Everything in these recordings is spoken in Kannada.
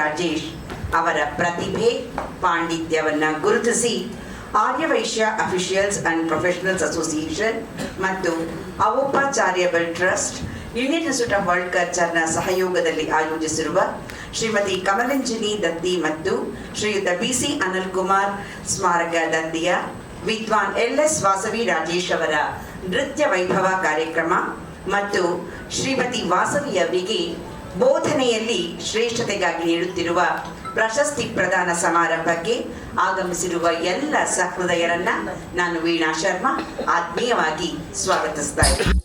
ರಾಜೇಶ್ ಅವರ ಪ್ರತಿಭೆ ಪಾಂಡಿತ್ಯವನ್ನು ಗುರುತಿಸಿ Aryavaishya officials and professionals association ಮತ್ತು AVOPA charitable trust Indian Institute of World ಕಲ್ಚರ್ನ ಸಹಯೋಗದಲ್ಲಿ ಆಯೋಜಿಸಿರುವ ಶ್ರೀಮತಿ ಕಮಲಂಜಿನಿ ದತ್ತಿ ಮತ್ತು ಶ್ರೀಯುತ BC ಅನಿಲ್ ಕುಮಾರ್ ಸ್ಮಾರಕ ದತ್ತಿಯ ವಿದ್ವಾನ್ LS ವಾಸವಿ ರಾಜೇಶ್ ಅವರ ನೃತ್ಯ ವೈಭವ ಕಾರ್ಯಕ್ರಮ ಮತ್ತು ಶ್ರೀಮತಿ ವಾಸವಿ ಅವರಿಗೆ ಬೋಧನೆಯಲ್ಲಿ ಶ್ರೇಷ್ಠತೆಗಾಗಿ ನೀಡುತ್ತಿರುವ ಪ್ರಶಸ್ತಿ ಪ್ರದಾನ ಸಮಾರಂಭಕ್ಕೆ ಆಗಮಿಸಿರುವ ಎಲ್ಲ ಸಹೃದಯರನ್ನ ನಾನು ವೀಣಾ ಶರ್ಮಾ ಆತ್ಮೀಯವಾಗಿ ಸ್ವಾಗತಿಸ್ತಾ ಇದ್ದೀನಿ.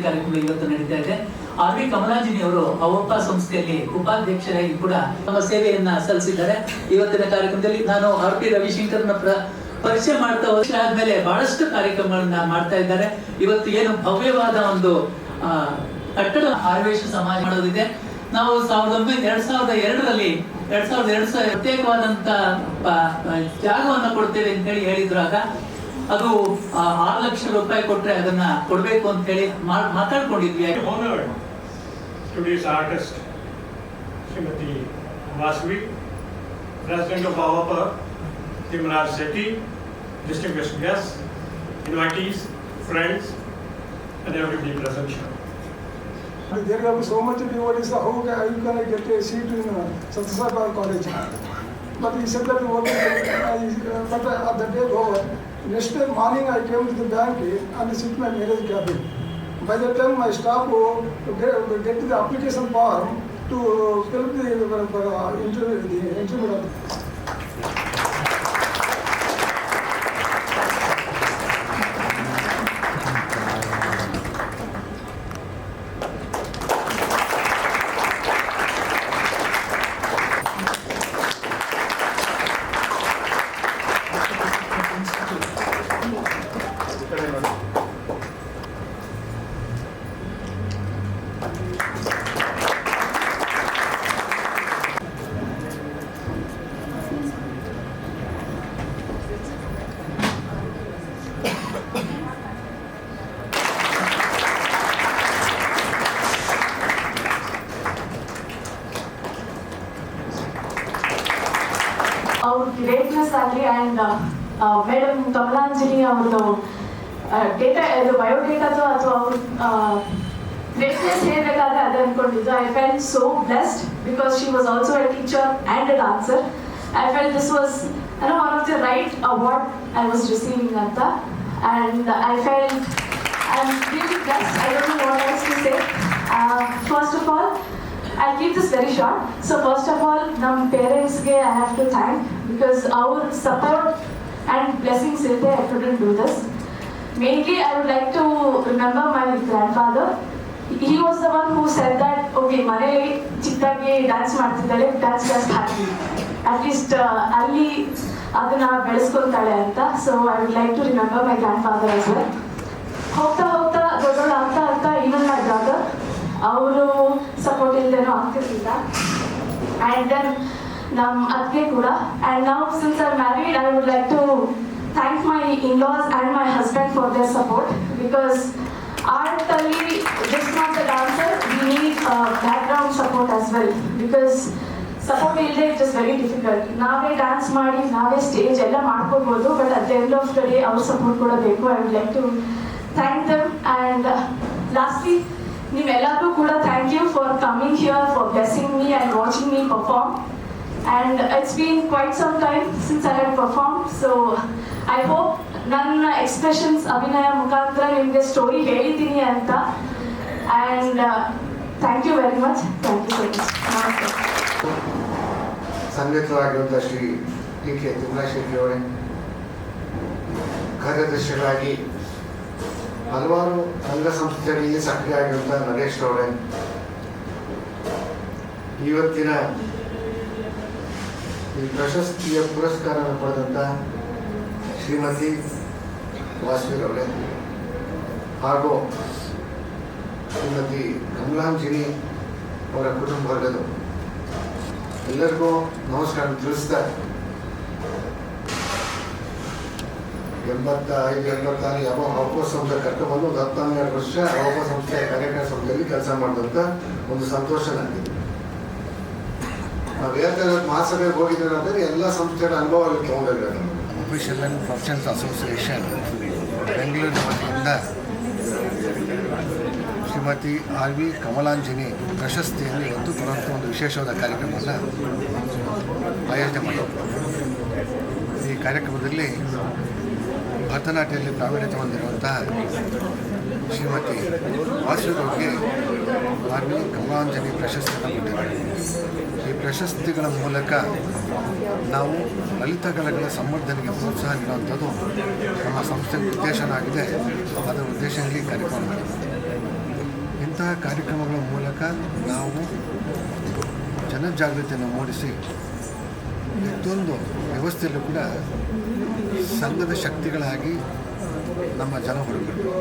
ಕಾರ್ಯಕ್ರಮ ಇವತ್ತು ನಡೀತಾ ಇದೆ. RV ಕಮಲಾಂಜಿನಿ ಅವರು ಅವೋಪ ಸಂಸ್ಥೆಯಲ್ಲಿ ಉಪಾಧ್ಯಕ್ಷರಾಗಿ ಕೂಡ ತಮ್ಮ ಸೇವೆಯನ್ನ ಸಲ್ಲಿಸಿದ್ದಾರೆ. ಇವತ್ತಿನ ಕಾರ್ಯಕ್ರಮದಲ್ಲಿ ನಾನು RP ರವಿಶಂಕರ್ನ ಪರಿಚಯ ಮಾಡ್ತಾ ವರ್ಷ ಆದ್ಮೇಲೆ ಬಹಳಷ್ಟು ಕಾರ್ಯಕ್ರಮಗಳನ್ನ ಮಾಡ್ತಾ ಇದ್ದಾರೆ. ಇವತ್ತು ಏನು ಭವ್ಯವಾದ ಒಂದು ಕಟ್ಟಡ ಆರ್ವೇಶ ಸಮಾಜ ಮಾಡೋದಿದೆ. ನಾವು 2002ರಲ್ಲಿ ಪ್ರತ್ಯೇಕವಾದಂತ ಜಾಗವನ್ನ ಕೊಡ್ತೇವೆ ಅಂತ ಹೇಳಿದ್ರಾಗ ಅದು 6 ಲಕ್ಷ ರೂಪಾಯಿ ಕೊಟ್ರೆ ಅದನ್ನ ಕೊಡ್ಬೇಕು ಅಂತ ಹೇಳಿ ಮಾತಾಡ್ಕೊಂಡಿದ್ವಿ. Today's artist Srimati Vasavi, President of AWAPA, Timraj Sethi, distinguished guests, invitees, friends, and everybody present here. There will be so much devotees. How can I get a seat in Satsabha College? But he said that but at the day over, next day morning I came to the bank and sit my marriage cabin. By the time my staff get the application form to fill the interview. ಅವ್ರ ಗ್ರೇಟ್ನೆಸ್ ಆಗಲಿ ಆ್ಯಂಡ್ ಮೇಡಮ್ ಕಮಲಾಂಜಿನಿ ಅವ್ರದ್ದು ಡೇಟಾ ಇದು ಬಯೋಡೇಟಾದು ಅಥವಾ ಅವ್ರ ಗ್ರೇಟ್ನೆಸ್ ಹೇಳಬೇಕಾದ್ರೆ ಅದೇ ಅಂದ್ಕೊಂಡಿದ್ದು. I felt so blessed because she was also a teacher and a dancer. I felt this was one of the right award I was receiving ಅಂತ. And I felt I am really blessed. I don't know what else to say. First of all I'll keep this very short. So first of all, ನಮ್ಮ ಪೇರೆಂಟ್ಸ್ಗೆ I have to thank because our support and blessings ಇಲ್ಲದೆ I couldn't do this. Mainly, I would like to remember my grandfather. He was the one who said that, okay, ಮನೇಲಿ ಚಿಕ್ಕದಾಗಿ ಡ್ಯಾನ್ಸ್ ಮಾಡ್ತಿದ್ದಾಳೆ, ಡ್ಯಾನ್ಸ್ ಕ್ಲಾಸ್ ಹಾಕಿ ಅಟ್ಲೀಸ್ಟ್ ಅಲ್ಲಿ ಅದನ್ನ ಬೆಳೆಸ್ಕೊತಾಳೆ ಅಂತ. So I would like to remember my grandfather as well. ಹೋಗ್ತಾ ಹೋಗ್ತಾ ದೊಡ್ಡೋಳು ಅಂತ ಈವನ್ ಮೈ ಬ್ರದರ್ ಅವರು ಸಪೋರ್ಟ್ ಇಲ್ಲದೇನೋ ಆಗ್ತಿರ್ಲಿಲ್ಲ. ಆ್ಯಂಡ್ ದೆನ್ ನಮ್ಮ ಅದಕ್ಕೆ ಕೂಡ. And now since I married I would like to thank my in-laws and my husband for their support, because ಆರ್ಟಲ್ಲಿ just not the dancer, we need background support as well, because support ಇಲ್ಲದೆ ಇಟ್ ಇಸ್ ವೆರಿ ಡಿಫಿಕಲ್ಟ್. ನಾವೇ ಡ್ಯಾನ್ಸ್ ಮಾಡಿ ನಾವೇ ಸ್ಟೇಜ್ ಎಲ್ಲ ಮಾಡ್ಕೋಬೋದು, but at the end of the day ಅವ್ರ ಸಪೋರ್ಟ್ ಕೂಡ ಬೇಕು. I would like to thank them. And lastly ನೀವೆಲ್ಲರಿಗೂ ಕೂಡ thank you for coming here, for blessing me and watching me perform. And it's been quite some time since I had performed, so I hope ನನ್ನ ಎಕ್ಸ್ಪ್ರೆಷನ್ಸ್ ಅಭಿನಯ ಮುಖಾಂತರ ನಿಮಗೆ ಸ್ಟೋರಿ ಹೇಳಿದ್ದೀನಿ ಅಂತ. And thank you very much. Thank you so much. ನಮಸ್ತೆ. ಸನ್ನಿಹಿತರಾಗಿರುವಂಥ ಶ್ರೀ ಟಿ ಕೆ ತಿಮ್ಮರಾಜಶೆಟ್ಟಿ ಅವರೇ, ಕಾರ್ಯದರ್ಶಿಗಳಾಗಿ ಹಲವಾರು ಸಂಘ ಸಂಸ್ಥೆಗಳಿಗೆ ಸಕ್ರಿಯ ಆಗಿರುವಂಥ ನರೇಶ್ ಅವರೇ, ಇವತ್ತಿನ ಈ ಪ್ರಶಸ್ತಿಯ ಪುರಸ್ಕಾರವನ್ನು ಪಡೆದಂಥ ಶ್ರೀಮತಿ ವಾಸವಿರವರೇ ಹಾಗೂ ಶ್ರೀಮತಿ ಕಮಲಾಂಜಿನಿ ಅವರ ಕುಟುಂಬ ವರ್ಗದ ಎಲ್ಲರಿಗೂ ನಮಸ್ಕಾರ ತಿಳಿಸ್ತಾ, 85-86 ಯಾವ ಅವಕಾಶ ಸಂಸ್ಥೆ ಕರ್ಕೊಂಡ್ಬಂದು ಒಂದು 12 ವರ್ಷ ಅವಕಾಶ ಸಂಸ್ಥೆಯ ಕಾರ್ಯಕ್ರಮ ಸಂಸ್ಥೆಯಲ್ಲಿ ಕೆಲಸ ಮಾಡಿದಂಥ ಒಂದು ಸಂತೋಷ ನನಗೆ. ನಾವು ಹೇಳ್ತಾರೆ ಮಹಾಸಭೆಗೆ ಹೋಗಿದ್ದೇವೆ ಅಂದರೆ ಎಲ್ಲ ಸಂಸ್ಥೆಗಳ ಅನುಭವ ಅಲ್ಲಿ ತೊಗೊಂಡಿದ್ದಾರೆ. ಅಫಿಷಿಯಲ್ ಆ್ಯಂಡ್ ಪ್ರೊಫೆಷನಲ್ಸ್ ಅಸೋಸಿಯೇಷನ್ ಬೆಂಗಳೂರಿನ ವತಿಯಿಂದ ಶ್ರೀಮತಿ ಆರ್ ವಿ ಕಮಲಾಂಜಿನಿ ಪ್ರಶಸ್ತಿಯನ್ನು ಇವತ್ತು ಕೊಡುವಂಥ ಒಂದು ವಿಶೇಷವಾದ ಕಾರ್ಯಕ್ರಮವನ್ನು ಆಯೋಜನೆ ಮಾಡಿದ್ರು. ಈ ಕಾರ್ಯಕ್ರಮದಲ್ಲಿ ಭರತನಾಟ್ಯದಲ್ಲಿ ಪ್ರಾವೀಣ್ಯತೆ ಹೊಂದಿರುವಂತಹ ಶ್ರೀಮತಿ ವಾಸುದೇವ್ಗೆ ಆರ್ ವಿ ಕಮಲಾಂಜಿನಿ ಪ್ರಶಸ್ತಿಯನ್ನು ಕೊಟ್ಟಿದ್ದಾರೆ. ಈ ಪ್ರಶಸ್ತಿಗಳ ಮೂಲಕ ನಾವು ಲಲಿತ ಕಲೆಗಳ ಸಂವರ್ಧನೆಗೆ ಪ್ರೋತ್ಸಾಹ ನೀಡುವಂಥದ್ದು ನಮ್ಮ ಸಂಸ್ಥೆ ಉದ್ದೇಶನಾಗಿದೆ. ಅದರ ಉದ್ದೇಶದಲ್ಲಿ ಈ ಕಾರ್ಯಕ್ರಮ ಮಾಡಿದ್ದೀವಿ. ಇಂತಹ ಕಾರ್ಯಕ್ರಮಗಳ ಮೂಲಕ ನಾವು ಜನಜಾಗೃತಿಯನ್ನು ಮೂಡಿಸಿ ಪ್ರತಿಯೊಂದು ವ್ಯವಸ್ಥೆಯಲ್ಲೂ ಕೂಡ ಸಂಘದ ಶಕ್ತಿಗಳಾಗಿ ನಮ್ಮ ಜನ ಹೊರಬೇಕು,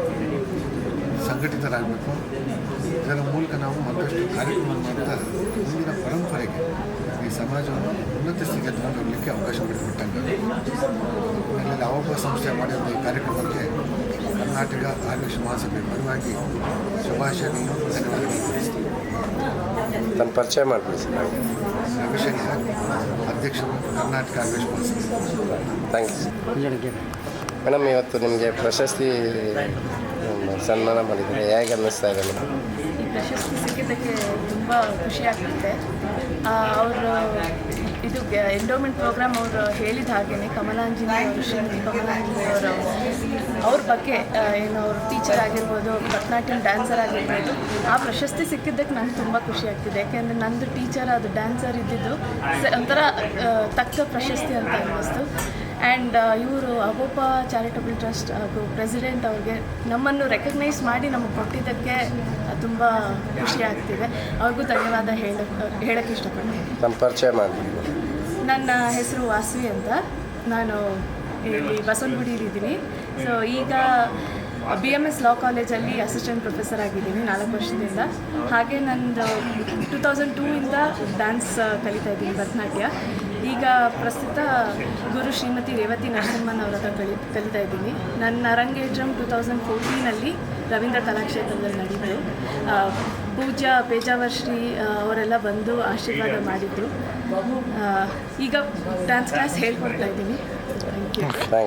ಸಂಘಟಿತರಾಗಬೇಕು. ಇದರ ಮೂಲಕ ನಾವು ಮತ್ತಷ್ಟು ಕಾರ್ಯಕ್ರಮ ಮಾಡ್ತಾ ಮುಂದಿನ ಪರಂಪರೆಗೆ ಈ ಸಮಾಜವನ್ನು ಉನ್ನತ ಸ್ಥಿತಿಗೆ ತಗೊಂಡೋಗಲಿಕ್ಕೆ ಅವಕಾಶ ಮಾಡಿಕೊಟ್ಟಂಗೆ. ಆಮೇಲೆ ಅವಕಾಶ ಸಂಸ್ಥೆ ಮಾಡಿದ ಈ ಕಾರ್ಯಕ್ರಮಕ್ಕೆ ಕರ್ನಾಟಕ ಆಯುಷ್ ಮಹಾಸಭೆ ಪರವಾಗಿ ಶುಭಾಶಯಗಳನ್ನು ಧನ್ಯವಾದಗಳು ತಿಳಿಸ್ತೀವಿ. ತನ್ನ ಪರಿಚಯ ಮಾಡಿಬಿಡಿ ಸರ್. ರವಿಶಂಕರ್, ಅಧ್ಯಕ್ಷರು, ಕರ್ನಾಟಕ ಆಯುಷ್ ಮಹಾಸಭೆ. Thank you madam. ಇವತ್ತು ನಿಮಗೆ ಪ್ರಶಸ್ತಿ ಸನ್ಮಾನ ಮಾಡಿದ್ದಾರೆ, ಹೇಗೆ ಅನ್ನಿಸ್ತಾ ಇದೆ ಮೇಡಮ್? ಈ ಪ್ರಶಸ್ತಿ ಸಿಕ್ಕಿದ್ದಕ್ಕೆ ತುಂಬ ಖುಷಿ ಆಗ್ತಿದೆ. ಅವರು ಇದು ಎಂಡೋಮೆಂಟ್ ಪ್ರೋಗ್ರಾಮ್ ಅವರು ಹೇಳಿದ ಹಾಗೆಯೇ ಕಮಲಾಂಜಿನಿ ಅವರು, ಶ್ರೀಮತಿ ಕಮಲಾಂಜಿನಿ ಅವರು ಅವ್ರ ಬಗ್ಗೆ ಏನು ಅವರು ಟೀಚರ್ ಆಗಿರ್ಬೋದು, ಭರತನಾಟ್ಯಂ ಡ್ಯಾನ್ಸರ್ ಆಗಿರ್ಬೋದು, ಆ ಪ್ರಶಸ್ತಿ ಸಿಕ್ಕಿದ್ದಕ್ಕೆ ನಂಗೆ ತುಂಬ ಖುಷಿ ಆಗ್ತಿದೆ. ಯಾಕೆಂದರೆ ನಂದು ಟೀಚರ್ ಅದು ಡ್ಯಾನ್ಸರ್ ಇದ್ದಿದ್ದು ಒಂಥರ ತಕ್ಕ ಪ್ರಶಸ್ತಿ ಅಂತ ಅನ್ನಿಸ್ತು. ಆ್ಯಂಡ್ ಇವರು ಅವೋಪ ಚಾರಿಟಬಲ್ ಟ್ರಸ್ಟ್ ಹಾಗೂ ಪ್ರೆಸಿಡೆಂಟ್ ಅವ್ರಿಗೆ ನಮ್ಮನ್ನು ರೆಕಗ್ನೈಸ್ ಮಾಡಿ ನಮಗೆ ಕೊಟ್ಟಿದ್ದಕ್ಕೆ ತುಂಬ ಖುಷಿ ಆಗ್ತಿದೆ. ಅವ್ರಿಗೂ ಧನ್ಯವಾದ ಹೇಳೋಕ್ಕೆ ಇಷ್ಟಪಡ್ತೀನಿ. ನಮ್ಮ ಪರಿಚಯ ಮಾಡಿ. ನನ್ನ ಹೆಸರು ವಾಸವಿ ಅಂತ. ನಾನು ಇಲ್ಲಿ ಬಸವನಗುಡಿಲಿದ್ದೀನಿ. ಸೊ ಈಗ BMS ಲಾ ಕಾಲೇಜಲ್ಲಿ ಅಸಿಸ್ಟೆಂಟ್ ಪ್ರೊಫೆಸರ್ ಆಗಿದ್ದೀನಿ 4 ವರ್ಷದಿಂದ. ಹಾಗೆ ನಂದು 2002 ಡ್ಯಾನ್ಸ್ ಕಲಿತಾ ಇದ್ದೀನಿ, ಭರತನಾಟ್ಯ. ಈಗ ಪ್ರಸ್ತುತ ಗುರು ಶ್ರೀಮತಿ ರೇವತಿ ನರಸಿಂಹನ್ ಅವರ ಹತ್ರ ಕಲಿತಾ ಇದ್ದೀನಿ. ನನ್ನ ಅರಂಗೇಟ್ರಂ 2014 ರವೀಂದ್ರ ಕಲಾಕ್ಷೇತ್ರದಲ್ಲಿ ನಡೆಯಿತು. ಪೂಜ್ಯ ಪೇಜಾವರ್ ಶ್ರೀ ಅವರೆಲ್ಲ ಬಂದು ಆಶೀರ್ವಾದ ಮಾಡಿದ್ದು. ಈಗ ಡ್ಯಾನ್ಸ್ ಕ್ಲಾಸ್ ಹೇಳ್ಕೊಡ್ತಾ ಇದ್ದೀನಿ. Thank you.